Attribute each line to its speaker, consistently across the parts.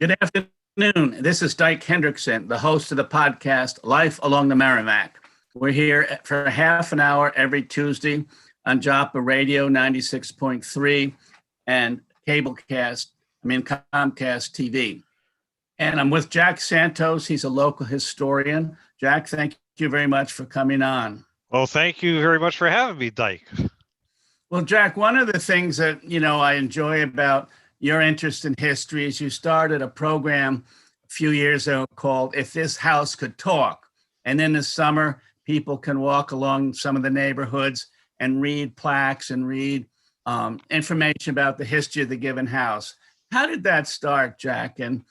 Speaker 1: Good afternoon. This is Dyke Hendrickson, the host of the podcast Life Along the Merrimack. We're here for half an hour every Tuesday on Joppa Radio 96.3 and Comcast TV. And I'm with Jack Santos. He's a local historian. Jack, thank you very much for coming on.
Speaker 2: Well, thank you very much for having me, Dyke.
Speaker 1: Well, Jack, one of the things that, I enjoy about your interest in history is you started a program a few years ago called If This House Could Talk. And in the summer, people can walk along some of the neighborhoods and read plaques and read information about the history of the given house. How did that start, Jack? And,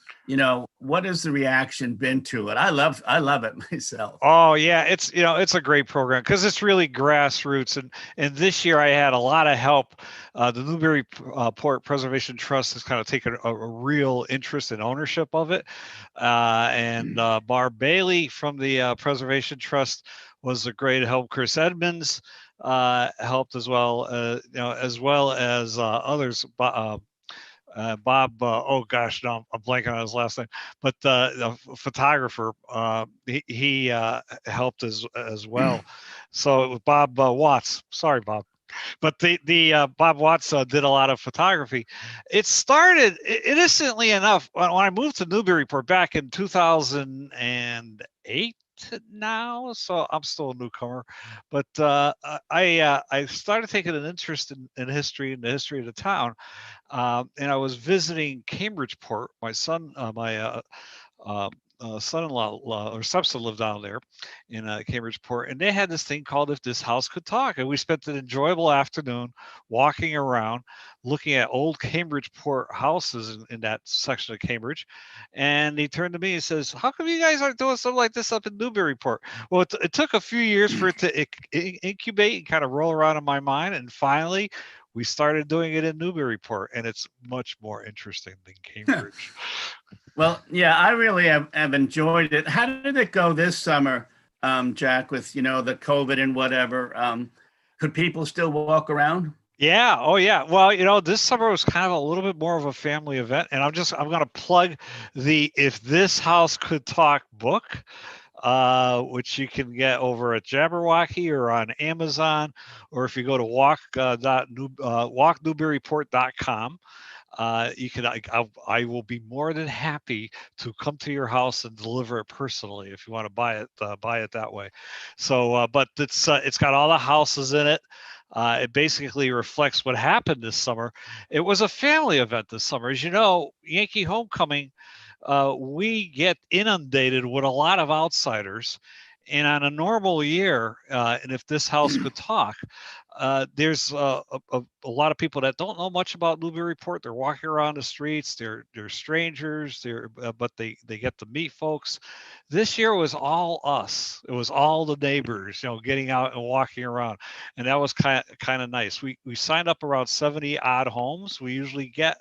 Speaker 1: what has the reaction been to it? I love it myself.
Speaker 2: Oh yeah, it's a great program because it's really grassroots. And this year I had a lot of help. The Newburyport Preservation Trust has kind of taken a real interest in ownership of it. And Barb Bailey from the Preservation Trust was a great help. Chris Edmonds helped as well, as well as others. Bob, oh gosh, no, I'm blanking on his last name, but the photographer, he helped as well. So it was Bob Watts. Sorry, Bob. But the Bob Watts did a lot of photography. It started innocently enough when I moved to Newburyport back in 2008. Now, so I'm still a newcomer, but I started taking an interest in history and the history of the town, and I was visiting Cambridgeport. My son-in-law or stepson lived down there in Cambridgeport, and they had this thing called If This House Could Talk. And we spent an enjoyable afternoon walking around, looking at old Cambridgeport houses in that section of Cambridge. And he turned to me and says, "How come you guys aren't doing something like this up in Newburyport?" Well, it took a few years for it to incubate and kind of roll around in my mind. And finally, we started doing it in Newburyport, and it's much more interesting than Cambridge.
Speaker 1: Well, yeah, I really have enjoyed it. How did it go this summer, Jack, with, the COVID and whatever? Could people still walk around?
Speaker 2: Yeah. Oh, yeah. Well, this summer was kind of a little bit more of a family event, and I'm going to plug the If This House Could Talk book, which you can get over at Jabberwocky or on Amazon, or if you go to walknewburyport.com. You can. I will be more than happy to come to your house and deliver it personally if you want to buy it that way. So, but it's got all the houses in it. It basically reflects what happened this summer. It was a family event this summer. As you know, Yankee Homecoming, we get inundated with a lot of outsiders. And on a normal year, and if this house could talk, there's a lot of people that don't know much about Newburyport. They're walking around the streets. They're strangers. But they get to meet folks. This year was all us. It was all the neighbors, getting out and walking around, and that was kind of nice. We signed up around 70 odd homes. We usually get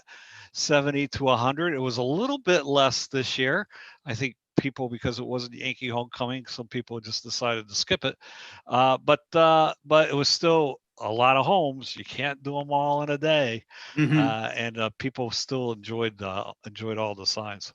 Speaker 2: 70 to 100. It was a little bit less this year. I think people, because it wasn't Yankee Homecoming, some people just decided to skip it. But it was still a lot of homes. You can't do them all in a day, and people still enjoyed all the signs.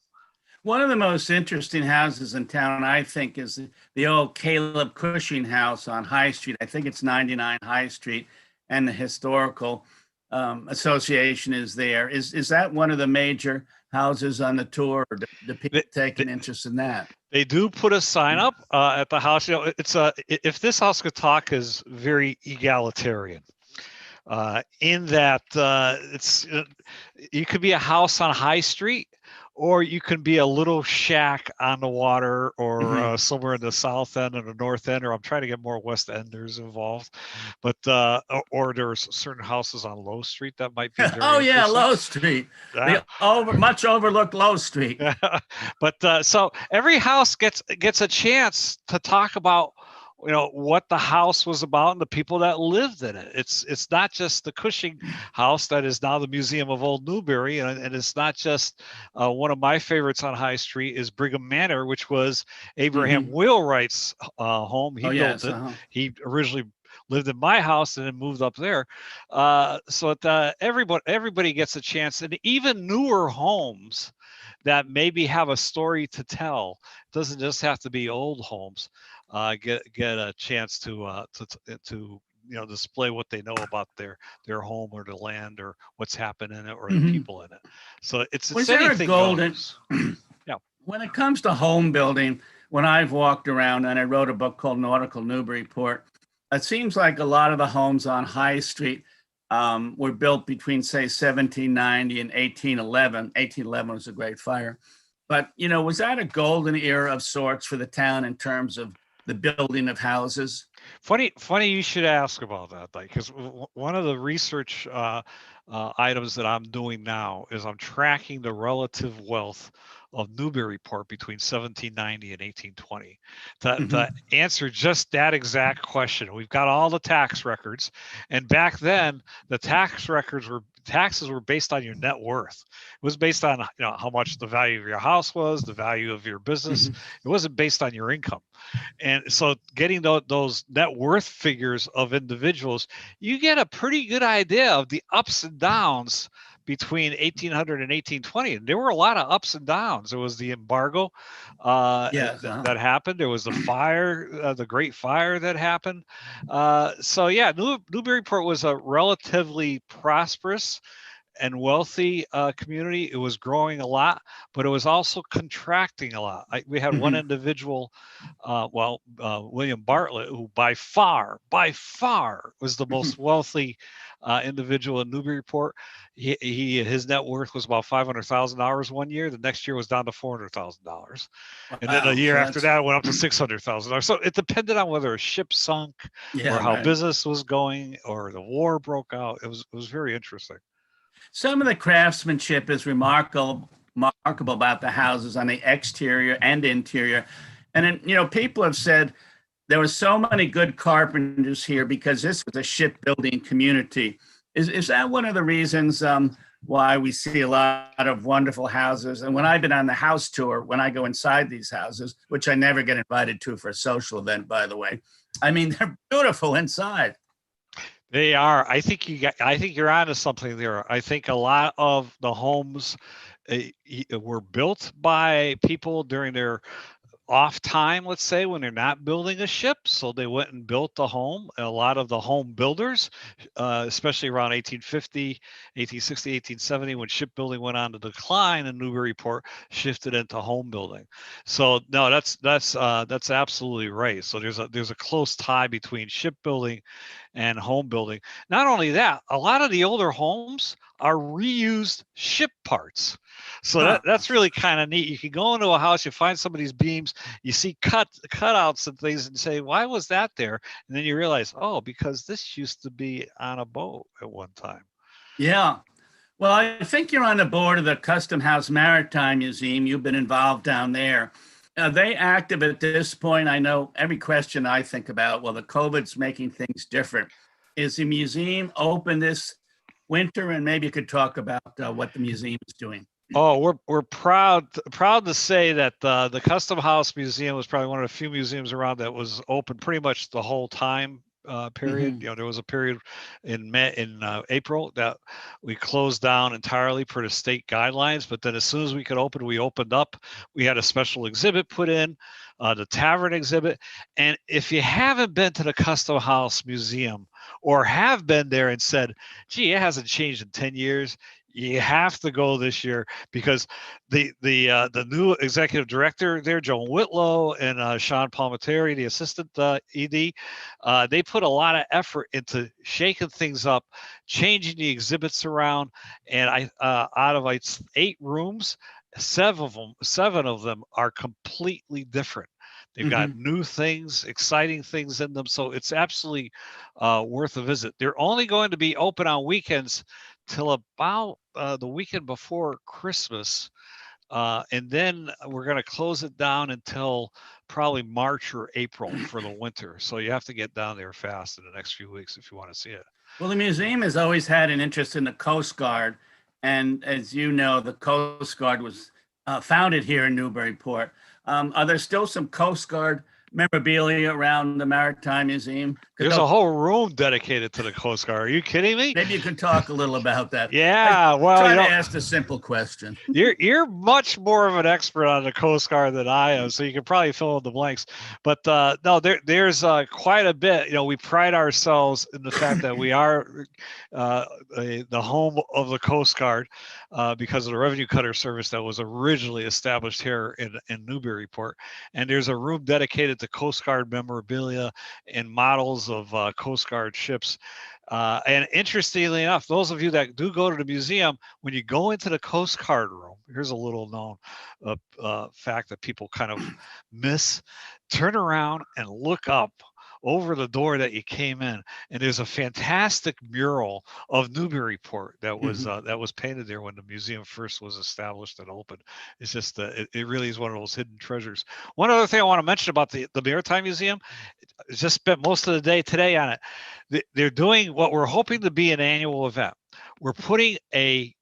Speaker 1: One of the most interesting houses in town, I think, is the old Caleb Cushing house on High Street. I think it's 99 High Street, and the Historical Association is there. Is that one of the major houses on the tour? Or do people take an interest in that?
Speaker 2: They do put a sign up at the house. It's If This House Could Talk is very egalitarian. In that you could be a house on High Street, or you can be a little shack on the water, or somewhere in the south end or the north end, or I'm trying to get more West Enders involved. But or there's certain houses on Low Street that might be very interesting.
Speaker 1: Low Street, the much overlooked Low Street.
Speaker 2: But so every house gets a chance to talk about what the house was about and the people that lived in it. It's not just the Cushing house that is now the Museum of Old Newbury, and it's not just one of my favorites on High Street is Brigham Manor, which was Abraham Wheelwright's home. He built it. He originally lived in my house and then moved up there. So everybody gets a chance, and even newer homes that maybe have a story to tell. It doesn't just have to be old homes. Get a chance to display what they know about their home or the land or what's happened in it or the
Speaker 1: Mhm.
Speaker 2: people in it. So it's
Speaker 1: Was there a
Speaker 2: anything
Speaker 1: golden,
Speaker 2: goes. Yeah.
Speaker 1: when it comes to home building, when I've walked around and I wrote a book called Nautical Newburyport, it seems like a lot of the homes on High Street were built between, say, 1790 and 1811. 1811 was a great fire. But, was that a golden era of sorts for the town in terms of the building of houses?
Speaker 2: Funny you should ask about that, like, because one of the research items that I'm doing now is I'm tracking the relative wealth of Newburyport between 1790 and 1820 to answer just that exact question. We've got all the tax records, and back then the taxes were based on your net worth. It was based on how much the value of your house was, the value of your business. It wasn't based on your income. And so getting those net worth figures of individuals, you get a pretty good idea of the ups and downs between 1800 and 1820. And there were a lot of ups and downs. There was the embargo
Speaker 1: Yes.
Speaker 2: that happened. There was the fire, the Great Fire that happened. So yeah, Newburyport was a relatively prosperous and wealthy community. It was growing a lot, but it was also contracting a lot. We had one individual, William Bartlett, who by far was the most wealthy individual in Newburyport. His net worth was about $500,000 one year. The next year was down to $400,000, and then a year after that it went up to $600,000. So it depended on whether a ship sunk, or how business was going, or the war broke out. It was very interesting.
Speaker 1: Some of the craftsmanship is remarkable about the houses on the exterior and interior. And then, people have said there were so many good carpenters here because this was a shipbuilding community. Is that one of the reasons why we see a lot of wonderful houses? And when I've been on the house tour, when I go inside these houses, which I never get invited to for a social event, by the way, I mean, they're beautiful inside.
Speaker 2: They are. I think you're onto something there. I think a lot of the homes were built by people during their off time, let's say, when they're not building a ship. So they went and built the home. A lot of the home builders, especially around 1850, 1860, 1870, when shipbuilding went on to decline in Newburyport, shifted into home building. So no, that's absolutely right. So there's a close tie between shipbuilding and home building. Not only that, a lot of the older homes are reused ship parts. So that's really kind of neat. You can go into a house, you find some of these beams, you see cutouts and things, and say, why was that there? And then you realize, oh, because this used to be on a boat at one time.
Speaker 1: Yeah. Well, I think you're on the board of the Custom House Maritime Museum. You've been involved down there. Are they active at this point? I know every question I think about, well, the COVID's making things different. Is the museum open this winter? And maybe you could talk about what the museum is doing.
Speaker 2: Oh, we're proud to say that the Custom House Museum was probably one of the few museums around that was open pretty much the whole time period. There was a period in April that we closed down entirely per the state guidelines, but then as soon as we could open, we opened up. We had a special exhibit put in, the tavern exhibit. And if you haven't been to the Custom House Museum, or have been there and said, gee, it hasn't changed in 10 years, you have to go this year, because the new executive director there, Joan Whitlow, and Sean Palminteri, the assistant ED, they put a lot of effort into shaking things up, changing the exhibits around. And out of like 8 rooms, 7 of them are completely different. They've got new things, exciting things in them. So it's absolutely worth a visit. They're only going to be open on weekends till about the weekend before Christmas. And then we're going to close it down until probably March or April for the winter. So you have to get down there fast in the next few weeks if you want to see it.
Speaker 1: Well, the museum has always had an interest in the Coast Guard. And as you know, the Coast Guard was founded here in Newburyport. Are there still some Coast Guard memorabilia around the Maritime Museum?
Speaker 2: There's a whole room dedicated to the Coast Guard. Are you kidding me?
Speaker 1: Maybe you could talk a little about that.
Speaker 2: Yeah, well,
Speaker 1: Try to ask a simple question.
Speaker 2: You're much more of an expert on the Coast Guard than I am, so you can probably fill in the blanks. But no, there's quite a bit. You know, we pride ourselves in the fact that we are the home of the Coast Guard because of the revenue cutter service that was originally established here in Newburyport. And there's a room dedicated to Coast Guard memorabilia and models of Coast Guard ships. And interestingly enough, those of you that do go to the museum, when you go into the Coast Guard room, here's a little known fact that people kind of miss. Turn around and look up over the door that you came in, and there's a fantastic mural of Newburyport that was painted there when the museum first was established and opened. It's just it really is one of those hidden treasures. One other thing I want to mention about the Maritime Museum, I just spent most of the day today on it. They're doing what we're hoping to be an annual event. We're putting a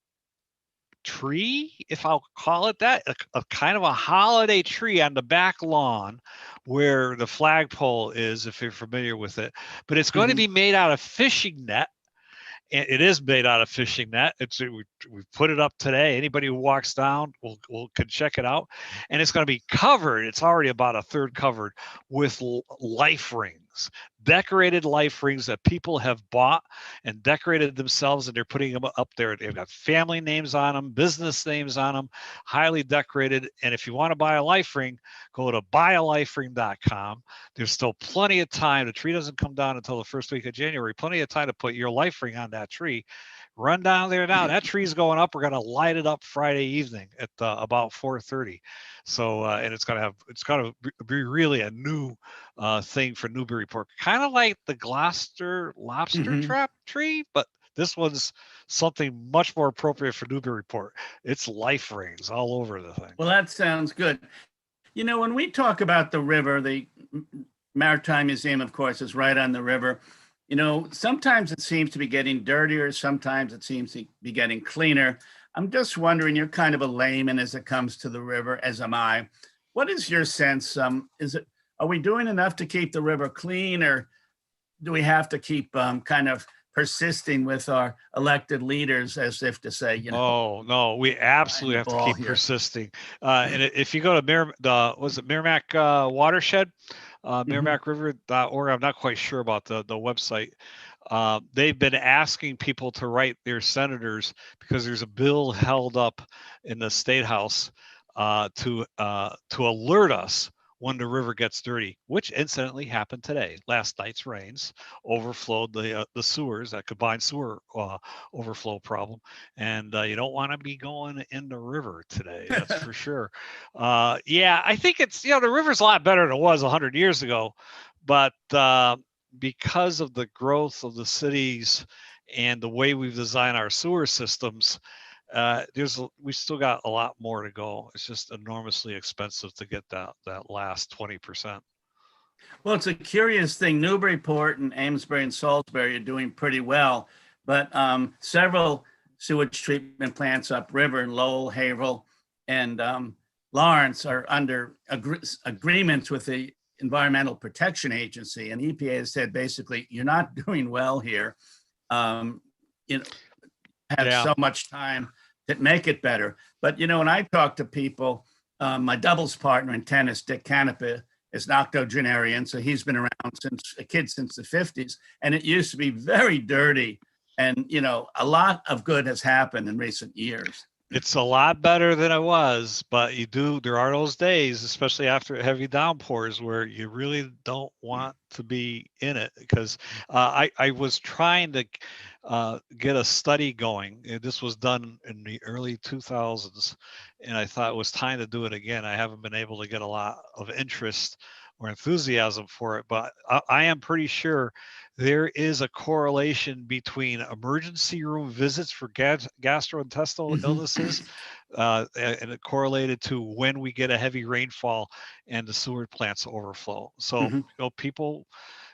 Speaker 2: tree, if I'll call it that, a kind of a holiday tree on the back lawn where the flagpole is, if you're familiar with it. But it's going to be made out of fishing net. And it is made out of fishing net. We put it up today. Anybody who walks down can check it out. And it's going to be covered. It's already about a third covered with life rings, decorated life rings that people have bought and decorated themselves, and they're putting them up there. They've got family names on them, business names on them, highly decorated. And if you want to buy a life ring, go to buyalifering.com. There's still plenty of time. The tree doesn't come down until the first week of January. Plenty of time to put your life ring on that tree. Run down there now. That tree's going up. We're going to light it up Friday evening at about 4:30. So, and it's going to be really a new thing for Newburyport, kind of like the Gloucester lobster trap tree, but this one's something much more appropriate for Newburyport. It's life rings all over the thing.
Speaker 1: Well, that sounds good. You know, when we talk about the river, the Maritime Museum, of course, is right on the river. You know, sometimes it seems to be getting dirtier. Sometimes it seems to be getting cleaner. I'm just wondering, you're kind of a layman as it comes to the river, as am I. What is your sense? Are we doing enough to keep the river clean, or do we have to keep kind of persisting with our elected leaders, as if to say, you know?
Speaker 2: Oh, no, we absolutely have to keep persisting. And if you go to Merrimack Watershed, merrimackriver.org, I'm not quite sure about the website. They've been asking people to write their senators because there's a bill held up in the State House to alert us when the river gets dirty, which incidentally happened today. Last night's rains overflowed the sewers, that combined sewer overflow problem, and you don't want to be going in the river today. That's for sure. Yeah, I think it's, the river's a lot better than it was 100 years ago, but because of the growth of the cities and the way we've designed our sewer systems, we still got a lot more to go. It's just enormously expensive to get that last 20%.
Speaker 1: Well, it's a curious thing. Newburyport and Amesbury and Salisbury are doing pretty well, but several sewage treatment plants upriver in Lowell, Haverhill, and Lawrence are under agreements with the Environmental Protection Agency, and EPA has said basically, you're not doing well here. Have so much time to make it better. But when I talk to people, my doubles partner in tennis, Dick Canepa, is an octogenarian, so he's been around since the 50s, and it used to be very dirty, and a lot of good has happened in recent years.
Speaker 2: It's a lot better than it was, but there are those days, especially after heavy downpours, where you really don't want to be in it, because I was trying to get a study going. This was done in the early 2000s, and I thought it was time to do it again. I haven't been able to get a lot of interest or enthusiasm for it, but I am pretty sure there is a correlation between emergency room visits for gastrointestinal illnesses, and it correlated to when we get a heavy rainfall and the sewer plants overflow. So people,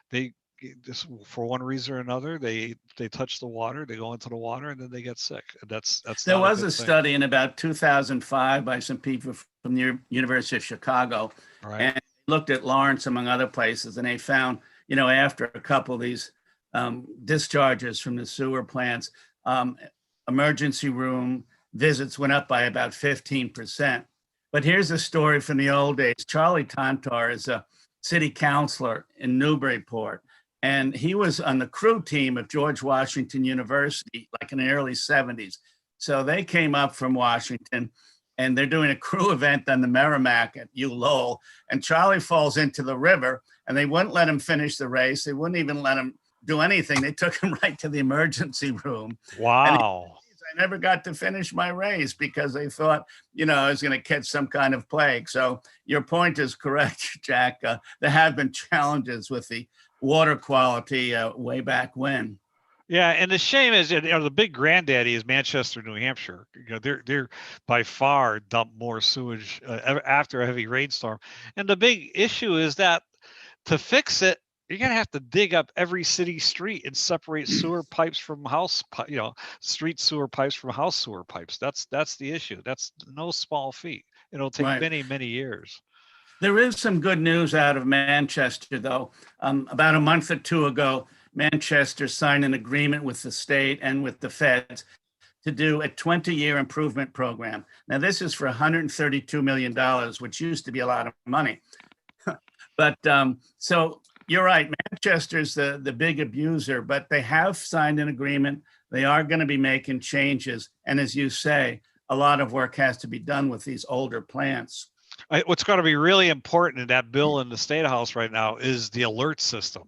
Speaker 2: they just, for one reason or another, they touch the water, they go into the water, and then they get sick. That's
Speaker 1: there was a study in about 2005 by some people from the University of Chicago, right, and looked at Lawrence, among other places, and they found, after a couple of these discharges from the sewer plants, emergency room visits went up by about 15%. But here's a story from the old days. Charlie Tantar is a city councilor in Newburyport, and he was on the crew team of George Washington University, like in the early 70s. So they came up from Washington, and they're doing a crew event on the Merrimack at U Lowell, and Charlie falls into the river, and they wouldn't let him finish the race. They wouldn't even let him do anything. They took him right to the emergency room.
Speaker 2: Wow.
Speaker 1: I never got to finish my race because they thought, I was going to catch some kind of plague. So your point is correct, Jack. There have been challenges with the water quality way back when.
Speaker 2: Yeah, and the shame is, the big granddaddy is Manchester, New Hampshire. They're by far dump more sewage after a heavy rainstorm, and the big issue is that to fix it, you're gonna have to dig up every city street and separate sewer pipes from street sewer pipes from house sewer pipes. That's the issue. That's no small feat. It'll take many years.
Speaker 1: There is some good news out of Manchester, though. About a month or two ago, Manchester signed an agreement with the state and with the feds to do a 20-year improvement program. Now, this is for $132 million, which used to be a lot of money. But so you're right, Manchester's the big abuser, but they have signed an agreement. They are going to be making changes. And as you say, a lot of work has to be done with these older plants.
Speaker 2: What's going to be really important in that bill in the State House right now is the alert system.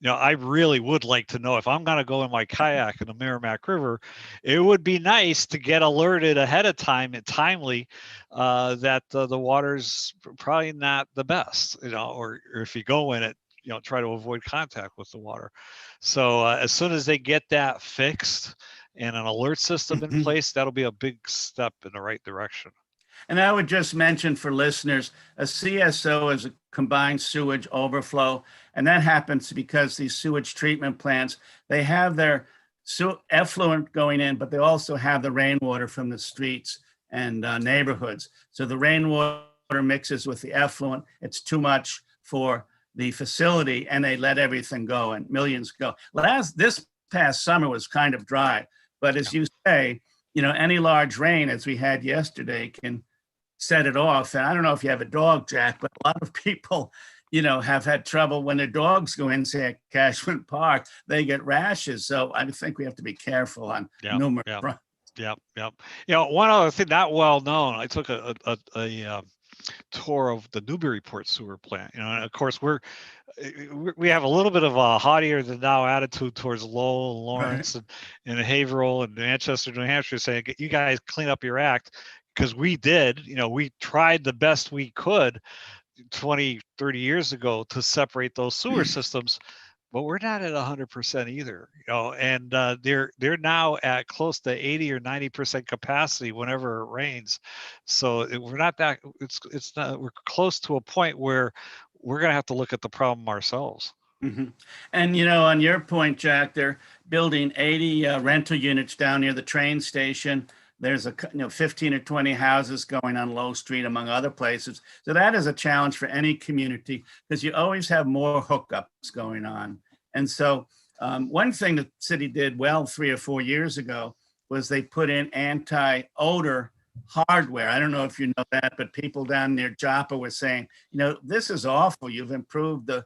Speaker 2: I really would like to know, if I'm going to go in my kayak in the Merrimack River, it would be nice to get alerted ahead of time and timely that the water's probably not the best, or if you go in it, try to avoid contact with the water. So as soon as they get that fixed and an alert system in place, that'll be a big step in the right direction.
Speaker 1: And I would just mention for listeners, a CSO is a combined sewage overflow. And that happens because these sewage treatment plants, they have their effluent going in, but they also have the rainwater from the streets and neighborhoods. So the rainwater mixes with the effluent. It's too much for the facility, and they let everything go, and millions go. This past summer was kind of dry, but as you say, any large rain, as we had yesterday, can set it off. And I don't know if you have a dog, Jack, but a lot of people, have had trouble when their dogs go in, say, at Cashman Park, they get rashes. So I think we have to be careful on numerous fronts.
Speaker 2: Yep. One other thing not well known, I took a tour of the Newburyport sewer plant. And of course we have a little bit of a haughtier than thou attitude towards Lowell and Lawrence and Haverhill and Manchester, New Hampshire, saying, you guys clean up your act, because we did. We tried the best we could 20, 30 years ago to separate those sewer systems, but we're not at 100% either, and they're now at close to 80 or 90% capacity whenever it rains. So we're not that, it's not, we're close to a point where we're going to have to look at the problem ourselves.
Speaker 1: Mm-hmm. And, on your point, Jack, they're building 80 rental units down near the train station. There's 15 or 20 houses going on Low Street, among other places. So that is a challenge for any community, because you always have more hookups going on. And so one thing the city did well 3 or 4 years ago was they put in anti-odor hardware. I don't know if you know that, but people down near Joppa were saying, this is awful. You've improved the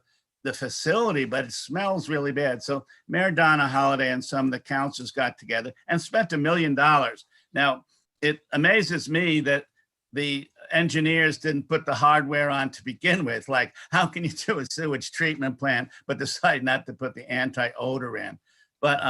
Speaker 1: facility, but it smells really bad. So Mayor Donna Holliday and some of the councils got together and spent $1 million. Now, it amazes me that the engineers didn't put the hardware on to begin with. Like, how can you do a sewage treatment plant but decide not to put the anti-odor in? But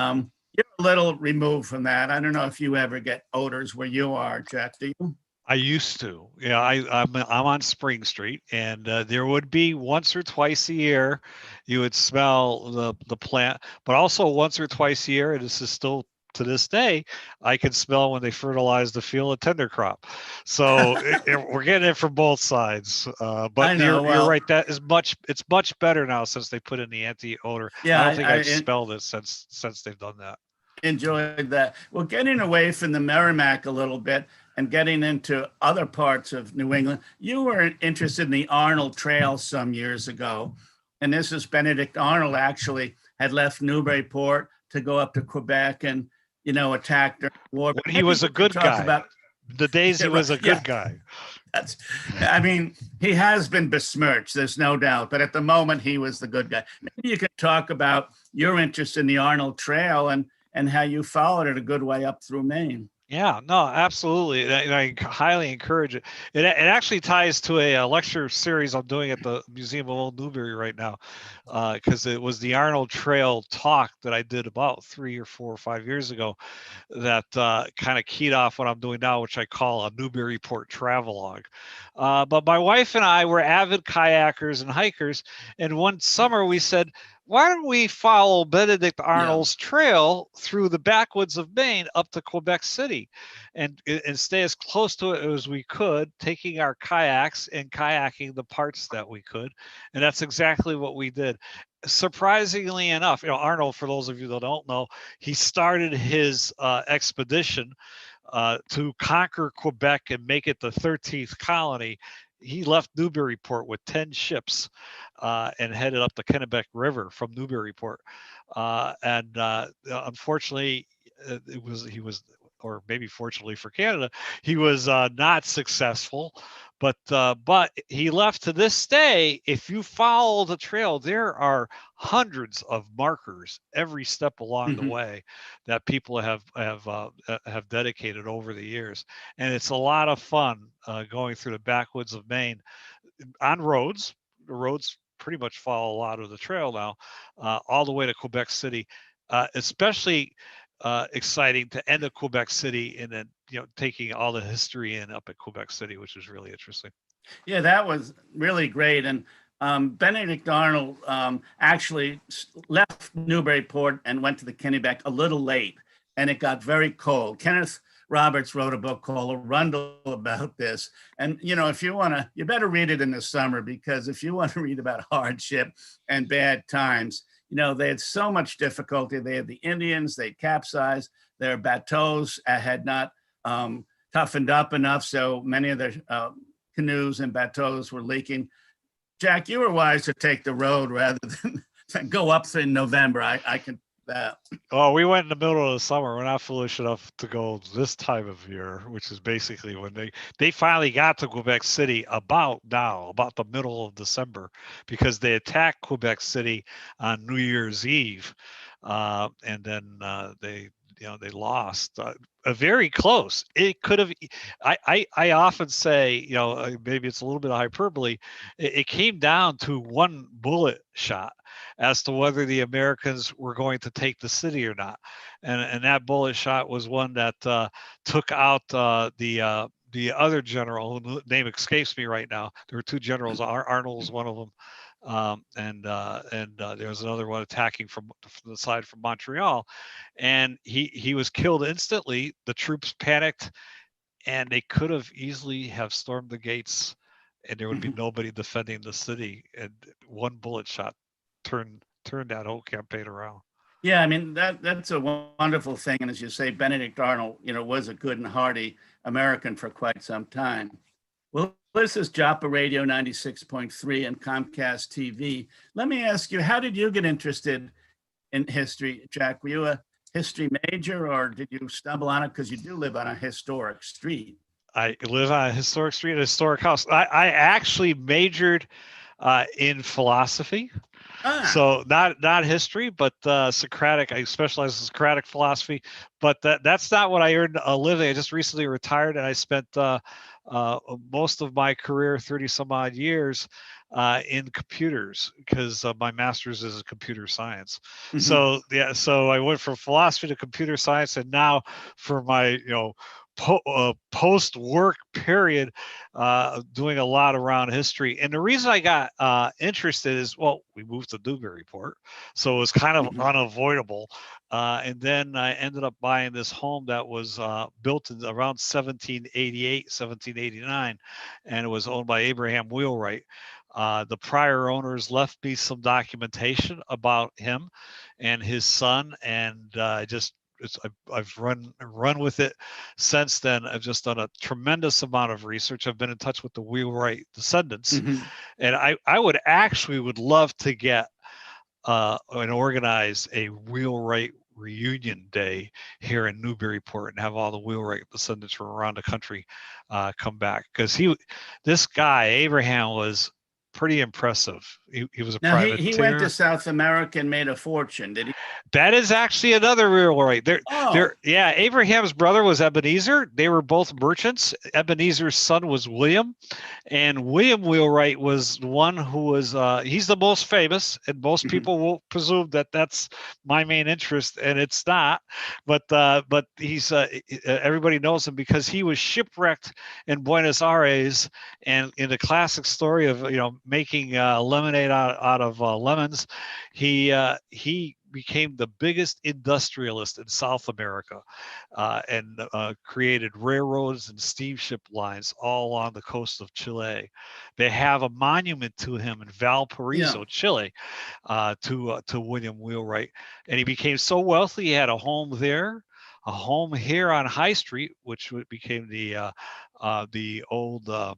Speaker 1: you're a little removed from that. I don't know if you ever get odors where you are, Jack. Do you?
Speaker 2: I used to. I'm on Spring Street, and there would be once or twice a year you would smell the plant, but also once or twice a year, and this is still to this day, I can smell when they fertilize the field of tender crop. So we're getting it from both sides. But you're right. It's much better now since they put in the anti-odor.
Speaker 1: Yeah,
Speaker 2: I don't think I've smelled it since they've done that.
Speaker 1: Enjoyed that. Well, getting away from the Merrimack a little bit, and getting into other parts of New England. You were interested in the Arnold Trail some years ago. And this is Benedict Arnold actually had left Newburyport to go up to Quebec and, attack during the war.
Speaker 2: When he was a good guy. The days he was a good guy.
Speaker 1: He has been besmirched, there's no doubt, but at the moment he was the good guy. Maybe you could talk about your interest in the Arnold Trail and how you followed it a good way up through Maine.
Speaker 2: Yeah, no, absolutely. I highly encourage it. It actually ties to a lecture series I'm doing at the Museum of Old Newbury right now, because it was the Arnold Trail talk that I did about 3 or 4 or 5 years ago that kind of keyed off what I'm doing now, which I call a Newburyport travelogue. But my wife and I were avid kayakers and hikers, and one summer we said, why don't we follow Benedict Arnold's trail through the backwoods of Maine up to Quebec City and stay as close to it as we could, taking our kayaks and kayaking the parts that we could. And that's exactly what we did. Surprisingly enough, Arnold, for those of you that don't know, he started his expedition to conquer Quebec and make it the 13th colony. He left Newburyport with 10 ships and headed up the Kennebec River from Newburyport. Unfortunately, he was, or maybe fortunately for Canada, he was not successful. But he left. To this day, if you follow the trail, there are hundreds of markers every step along the way that people have dedicated over the years, and it's a lot of fun going through the backwoods of Maine on roads. The roads pretty much follow a lot of the trail now, all the way to Quebec City, especially exciting to end at Quebec City and then taking all the history in up at Quebec City, which is really interesting.
Speaker 1: Yeah, that was really great. And Benedict Arnold actually left Newburyport and went to the Kennebec a little late, and it got very cold. Kenneth Roberts wrote a book called Arundel about this. And, if you want to, you better read it in the summer, because if you want to read about hardship and bad times, they had so much difficulty. They had the Indians, they capsized, their bateaus had not toughened up enough. So many of their canoes and bateaus were leaking. Jack, you were wise to take the road rather than go up in November. I can that.
Speaker 2: Oh, we went in the middle of the summer. We're not foolish enough to go this time of year, which is basically when they finally got to Quebec City about the middle of December, because they attacked Quebec City on New Year's Eve, and then they lost. Very close. It could have. I often say, maybe it's a little bit of hyperbole. It came down to one bullet shot as to whether the Americans were going to take the city or not, and that bullet shot was one that took out the other general, whose name escapes me right now. There were two generals. Arnold was one of them. And there was another one attacking from the side from Montreal, and he was killed instantly. The troops panicked, and they could have easily have stormed the gates, and there would be nobody defending the city. And one bullet shot turned that whole campaign around.
Speaker 1: Yeah, that's a wonderful thing. And as you say, Benedict Arnold, was a good and hearty American for quite some time. Well, this is Joppa Radio 96.3 and Comcast TV. Let me ask you, how did you get interested in history, Jack? Were you a history major, or did you stumble on it because you do live on a historic street?
Speaker 2: I live on a historic street, a historic house. I actually majored in philosophy. So not history, but Socratic. I specialize in Socratic philosophy, but that's not what I earned a living. I just recently retired, and I spent most of my career, 30 some odd years, in computers, because my master's is in computer science. So I went from philosophy to computer science, and now for my post-work period, doing a lot around history. And the reason I got interested is, well, we moved to Newburyport, so it was kind of unavoidable. And then I ended up buying this home that was built in around 1788, 1789, and it was owned by Abraham Wheelwright. The prior owners left me some documentation about him and his son, and I just I've run with it since then. I've just done a tremendous amount of research. I've been in touch with the wheelwright descendants, and I would love to get and organize a wheelwright reunion day here in Newburyport and have all the wheelwright descendants from around the country come back, because this guy Abraham was pretty impressive. He was a
Speaker 1: Now
Speaker 2: privateer.
Speaker 1: he went to South America and made a fortune, did he?
Speaker 2: That is actually another wheelwright. Yeah, Abraham's brother was Ebenezer. They were both merchants. Ebenezer's son was William, and William Wheelwright was the one who was. He's the most famous, and most people will presume that that's my main interest, and it's not. But he's everybody knows him because he was shipwrecked in Buenos Aires, and in the classic story of making lemonade out of lemons, he became the biggest industrialist in South America, and created railroads and steamship lines all along the coast of Chile. They have a monument to him in Valparaiso, Chile, to William Wheelwright. And he became so wealthy, he had a home there, a home here on High Street, which became the old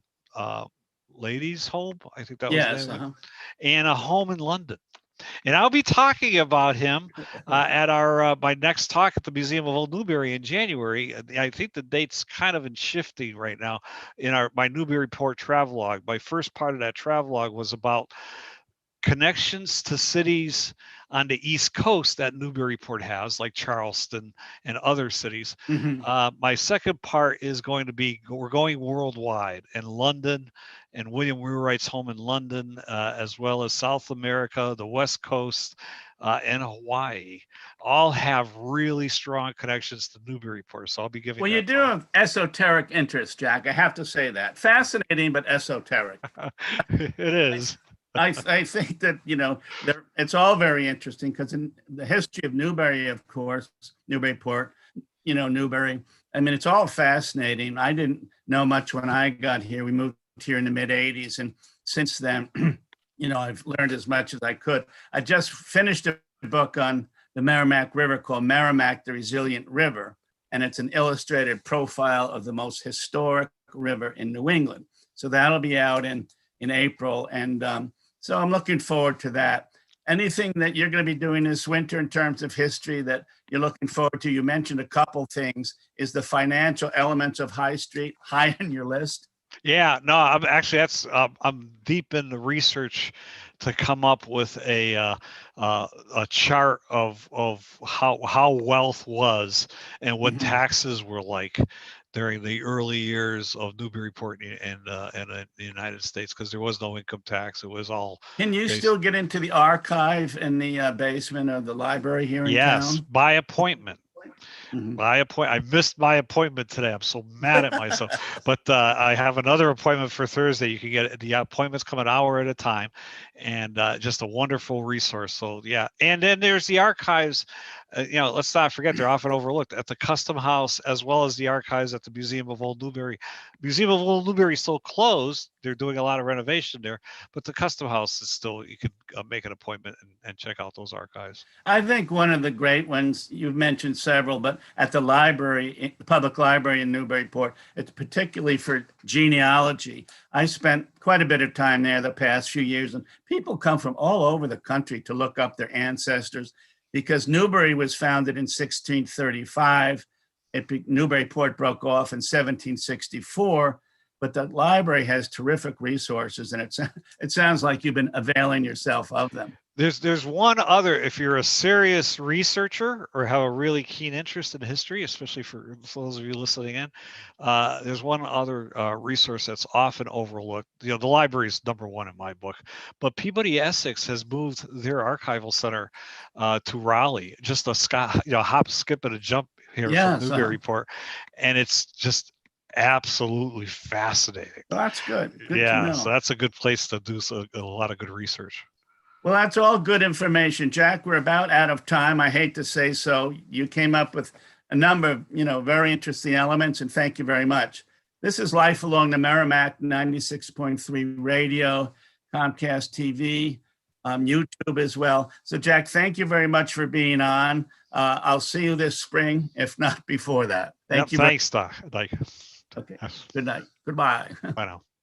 Speaker 2: ladies' home, I think that was the name, and a home in London. And I'll be talking about him at my next talk at the Museum of Old Newbury in January. I think the date's kind of in shifting right now in my Newburyport travelogue. My first part of that travelogue was about connections to cities on the East Coast that Newburyport has, like Charleston and other cities. My second part is going to be, we're going worldwide, and London and William Wheelwright's home in London, as well as South America, the West Coast, and Hawaii, all have really strong connections to Newburyport. So I'll be giving.
Speaker 1: Well, you do have esoteric interest, Jack. I have to say that. Fascinating, but esoteric.
Speaker 2: It is.
Speaker 1: I think that, it's all very interesting, because in the history of Newbury, of course, Newburyport, Newbury, I mean, it's all fascinating. I didn't know much when I got here. We moved here in the mid 80s. And since then, I've learned as much as I could. I just finished a book on the Merrimack River called Merrimack, the Resilient River. And it's an illustrated profile of the most historic river in New England. So that'll be out in April. And so I'm looking forward to that. Anything that you're going to be doing this winter in terms of history that you're looking forward to? You mentioned a couple things. Is the financial elements of High Street high on your list?
Speaker 2: Yeah, no, I'm deep in the research to come up with a chart of how wealth was and what taxes were like during the early years of Newburyport and the United States, because there was no income tax. It was all.
Speaker 1: Can you still get into the archive in the basement of the library here in town?
Speaker 2: Yes, by appointment. I missed my appointment today. I'm so mad at myself. But I have another appointment for Thursday. You can get the appointments come an hour at a time, and just a wonderful resource. So yeah, and then there's the archives. Let's not forget, they're often overlooked at the Custom House, as well as the archives at the Museum of Old Newbury. Museum of Old Newbury is still closed. They're doing a lot of renovation there, but the Custom House is still, you could make an appointment and check out those archives.
Speaker 1: I think one of the great ones, you've mentioned several, but at the library, public library in Newburyport, it's particularly for genealogy. I spent quite a bit of time there the past few years, and people come from all over the country to look up their ancestors, because Newbury was founded in 1635. Newburyport broke off in 1764, but the library has terrific resources, and it sounds like you've been availing yourself of them.
Speaker 2: There's one other, if you're a serious researcher or have a really keen interest in history, especially for those of you listening in, there's one other resource that's often overlooked. The library is number one in my book, but Peabody Essex has moved their archival center to Rowley, just a hop, skip, and a jump here from Newburyport, and it's just absolutely fascinating.
Speaker 1: Well, that's good. Good
Speaker 2: yeah,
Speaker 1: to know.
Speaker 2: So that's a good place to do a lot of good research.
Speaker 1: Well, that's all good information, Jack. We're about out of time. I hate to say so. You came up with a number of, very interesting elements, and thank you very much. This is Life Along the Merrimack, 96.3 radio, Comcast TV. YouTube as well. So Jack, thank you very much for being on. I'll see you this spring, if not before that.
Speaker 2: Yep,
Speaker 1: Thank you.
Speaker 2: thanks, Doc. Like,
Speaker 1: Okay. Good night. Goodbye.
Speaker 2: bye now.